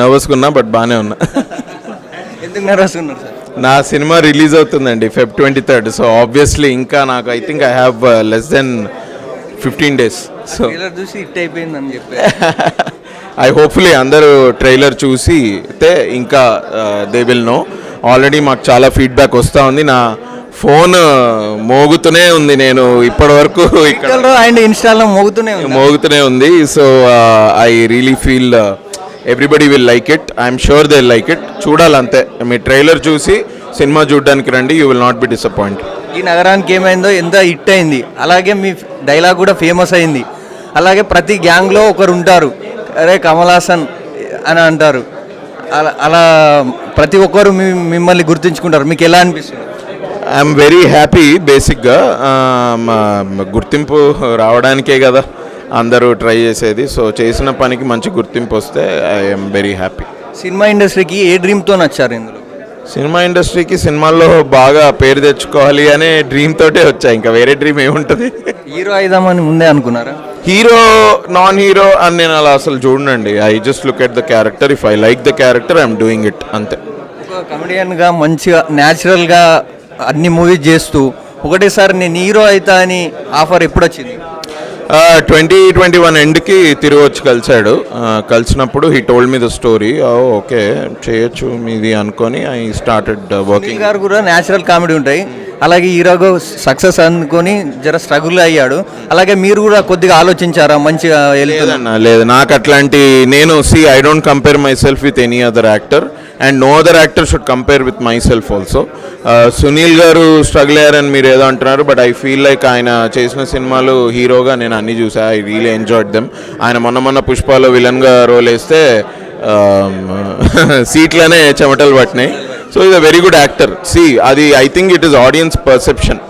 నర్వస్గా ఉన్నా బట్ బాగానే ఉన్నా. ఎందుకు నర్వస్గా ఉన్నారు సార్? నా సినిమా రిలీజ్ అవుతుందండి Feb 23rd. సో ఆబ్వియస్లీ ఇంకా నాకు I think I have less than 15 days. So trailer చూసి హిట్ అయిపోయిందని చెప్పి ఐ హోప్ఫుల్లీ అందరూ ట్రైలర్ చూసి అయితే ఇంకా దే విల్ నో. ఆల్రెడీ మాకు చాలా ఫీడ్బ్యాక్ వస్తూ ఉంది. నా ఫోన్ మోగుతూనే ఉంది, నేను ఇప్పటి వరకు ఇక్కడ అండ్ ఇన్స్టాలో మోగుతూనే ఉంది. So I really feel everybody will like it. I'm sure they like it. చూడాలంతే. మీ ట్రైలర్ చూసి సినిమా చూడడానికి రండి, you will not be disappointed. ఈ నగరానికి ఏమైందో ఎంత హిట్ అయింది, అలాగే మీ డైలాగ్ కూడా ఫేమస్ అయింది. అలాగే ప్రతి గ్యాంగ్లో ఒకరు ఉంటారు, అరే కమల్ హాసన్ అని అంటారు. అలా ప్రతి ఒక్కరు మిమ్మల్ని గుర్తుంచుకుంటారు. మీకు ఎలా అనిపిస్తుంది? I'm very happy. బేసిక్గా గుర్తింపు రావడానికే కదా అందరూ ట్రై చేసేది. సో చేసిన పనికి మంచి గుర్తింపు వస్తే ఐఎమ్ వెరీ హ్యాపీ. సినిమా ఇండస్ట్రీకి ఏ డ్రీమ్తో నచ్చారు ఇందులో? సినిమా ఇండస్ట్రీకి సినిమాల్లో బాగా పేరు తెచ్చుకోవాలి అనే డ్రీమ్ తోటే వచ్చాయి, ఇంకా వేరే డ్రీమ్ ఏముంటుంది. హీరో అయిదామని ముందే అనుకున్నారా? హీరో నాన్ హీరో అని నేను అలా అసలు చూడండి. I just look at the character. If I like the character I'm doing it, అంతే. ఒక కమెడియన్గా మంచిగా న్యాచురల్గా అన్ని మూవీస్ చేస్తూ ఒకటేసారి నేను హీరో అవుతా అని ఆఫర్ ఎప్పుడు వచ్చింది? 2021 ఎండ్కి తిరిగి వచ్చి కలిశాడు. కలిసినప్పుడు he told me the story. Okay చేయొచ్చు మీది అనుకొని ఐ స్టార్టెడ్ వర్కింగ్. గారు కూడా న్యాచురల్ కామెడీ ఉంటాయి, అలాగే హీరోగా సక్సెస్ అనుకొని జర స్ట్రగుల్ అయ్యాడు. అలాగే మీరు కూడా కొద్దిగా ఆలోచించారా మంచిగా? లేదు, నాకు అట్లాంటి నేను I don't compare myself with any other actor and no other actor should compare with myself also. Sunil garu struggle అయ్యారని మీరు ఏదో అంటున్నారు, బట్ ఐ ఫీల్ లైక్ ఆయన చేసిన సినిమాలు హీరోగా నేను అన్ని చూసా. I really enjoyed them. ఆయన మొన్న పుష్పలో విలన్గా రోల్ వేస్తే సీట్లనే చెమటలు పట్టినాయి. So is a very good actor. అది I think it is audience perception.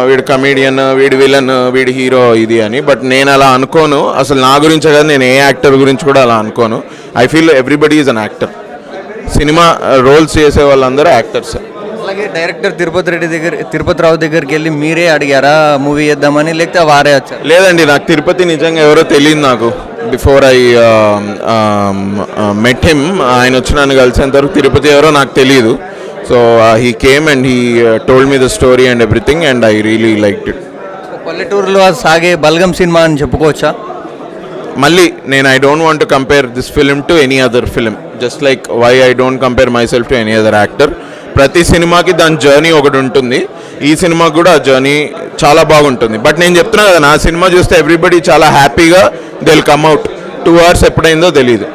వీడు కమీడియన్, వీడి విలన్, వీడి హీరో ఇది అని. బట్ నేను అలా అనుకోను. అసలు నా గురించే కదా, నేను ఏ యాక్టర్ గురించి కూడా అలా అనుకోను. I feel everybody is an actor. Cinema roles చేసే వాళ్ళందరూ యాక్టర్స్. అలాగే డైరెక్టర్ తిరుపతి రావు దగ్గరికి వెళ్ళి మీరే అడిగారా మూవీ చేద్దామని, లేకపోతే వారే వచ్చారు? లేదండి, నాకు తిరుపతి నిజంగా ఎవరో తెలియదు. నాకు బిఫోర్ ఐ మెట్ హిమ్, ఆయన వచ్చి నన్ను కలిసేంత వరకు తిరుపతి ఎవరో నాకు తెలియదు. So he came and he told me the story and everything and I really liked it. పల్లెటూరులో సాగే బల్గం సినిమా అని చెప్పుకోవచ్చా? మళ్ళీ నేను I don't want to compare this film to any other film, just like why I don't compare myself to any other actor. ప్రతి సినిమాకి దాని journey ఒకటి ఉంటుంది. ఈ సినిమాకి కూడా ఆ జర్నీ చాలా బాగుంటుంది. బట్ నేను చెప్తున్నా కదా, నా సినిమా చూస్తే ఎవ్రీబడి చాలా హ్యాపీగా they will come out. 2 hours ఎప్పుడైందో తెలియదు.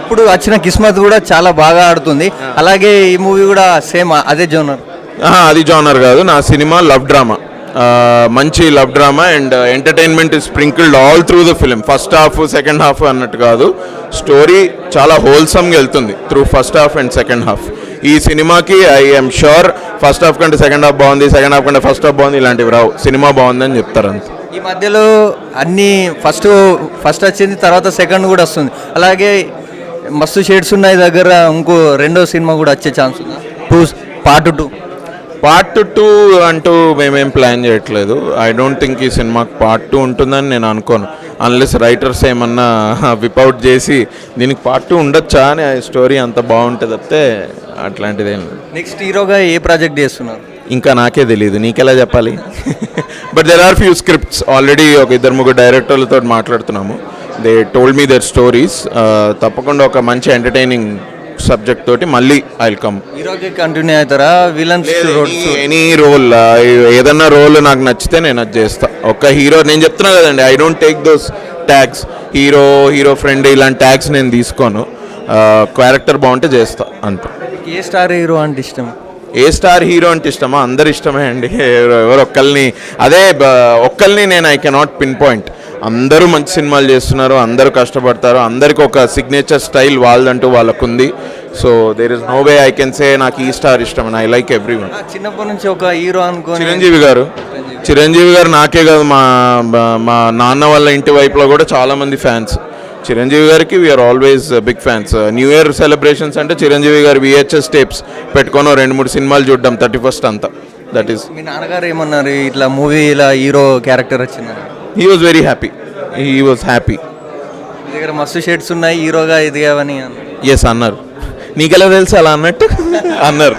ఇప్పుడు వచ్చిన కిస్మత్ కూడా చాలా బాగా ఆడుతుంది. అలాగే ఈ మూవీ కూడా సేమ్ అదే జోనర్? అది జోనర్ కాదు, నా సినిమా లవ్ డ్రామా. మంచి love drama and entertainment is sprinkled all through the film. First half second half అన్నట్టు కాదు, స్టోరీ చాలా హోల్సమ్గా వెళ్తుంది through first half and second half. ఈ సినిమాకి I M sure first half కంటే సెకండ్ హాఫ్ బాగుంది, second half కంటే ఫస్ట్ హాఫ్ బాగుంది ఇలాంటివి రావు. సినిమా బాగుందని చెప్తారు అంతే. ఈ మధ్యలో అన్ని ఫస్ట్ వచ్చింది, తర్వాత సెకండ్ కూడా వస్తుంది. అలాగే మస్తు షేడ్స్ ఉన్నాయి దగ్గర, ఇంకో రెండో సినిమా కూడా వచ్చే ఛాన్స్ ఉంది. పార్ట్ 2 అంటూ మేమేం ప్లాన్ చేయట్లేదు. ఐ డోంట్ థింక్ ఈ సినిమాకి పార్ట్ 2 ఉంటుందని నేను అనుకోను, అన్లెస్ రైటర్స్ ఏమన్నా విపౌట్ చేసి దీనికి పార్ట్ 2 ఉండొచ్చా అని. ఆ స్టోరీ అంత బాగుంటుంది తప్పితే అట్లాంటిదేం లేదు. నెక్స్ట్ హీరోగా ఏ ప్రాజెక్ట్ చేస్తున్నారు? ఇంకా నాకే తెలియదు, నీకెలా చెప్పాలి? But there are few scripts already. ఒక 2-3 డైరెక్టర్లతో మాట్లాడుతున్నాము. They told me their stories. తప్పకుండా ఒక మంచి ఎంటర్టైనింగ్ సబ్జెక్ట్ తోటి మళ్ళీ ఐ విల్ కమ్. హీరోకి కంటిన్యూ అవుతారా? విలన్స్ ఎనీ రోల్, ఏదన్నా రోల్ నాకు నచ్చితే నేను అది చేస్తా. ఒక హీరో నేను చెప్తున్నా కదండి, I don't take those tags. Hero friend ఇలాంటి ట్యాగ్స్ నేను తీసుకోను. క్యారెక్టర్ బాగుంటే చేస్తా అంతే. ఏ స్టార్ హీరో అంటే ఇష్టం? ఏ స్టార్ హీరో అంటే ఇష్టమా? అందరు ఇష్టమే అండి. ఎవరు ఒక్కల్ని నేను ఐ కెనాట్ పిన్ పాయింట్. అందరూ మంచి సినిమాలు చేస్తున్నారు, అందరూ కష్టపడతారు, అందరికి ఒక సిగ్నేచర్ స్టైల్ వాళ్ళదంటూ వాళ్ళకుంది. So there is no way I can say నాకు ఈ స్టార్ ఇష్టం అని. I like everyone. చిన్నప్పటి నుంచి ఒక హీరో అనుకో చిరంజీవి గారు నాకే కాదు, మా నాన్న వాళ్ళ ఇంటి వైపులో కూడా చాలా మంది fans. Chiranjeevi garu we are always big fans. New year celebrations అంటే చిరంజీవి గారు VHS టేప్స్ పెట్టుకొని 2-3 సినిమాలు చూడడం 31st అంతా. That is. మీ నాన్నగారు ఏమన్నారు ఇట్లా మూవీ ఇలా హీరో క్యారెక్టర్ వచ్చిందని? He was very happy. దగ్గర మస్తు షేడ్స్ ఉన్నాయి హీరోగా ఎదిగావని ఎస్ అన్నారు. నీకెలా తెలుసు అలా అన్నట్టు అన్నారు.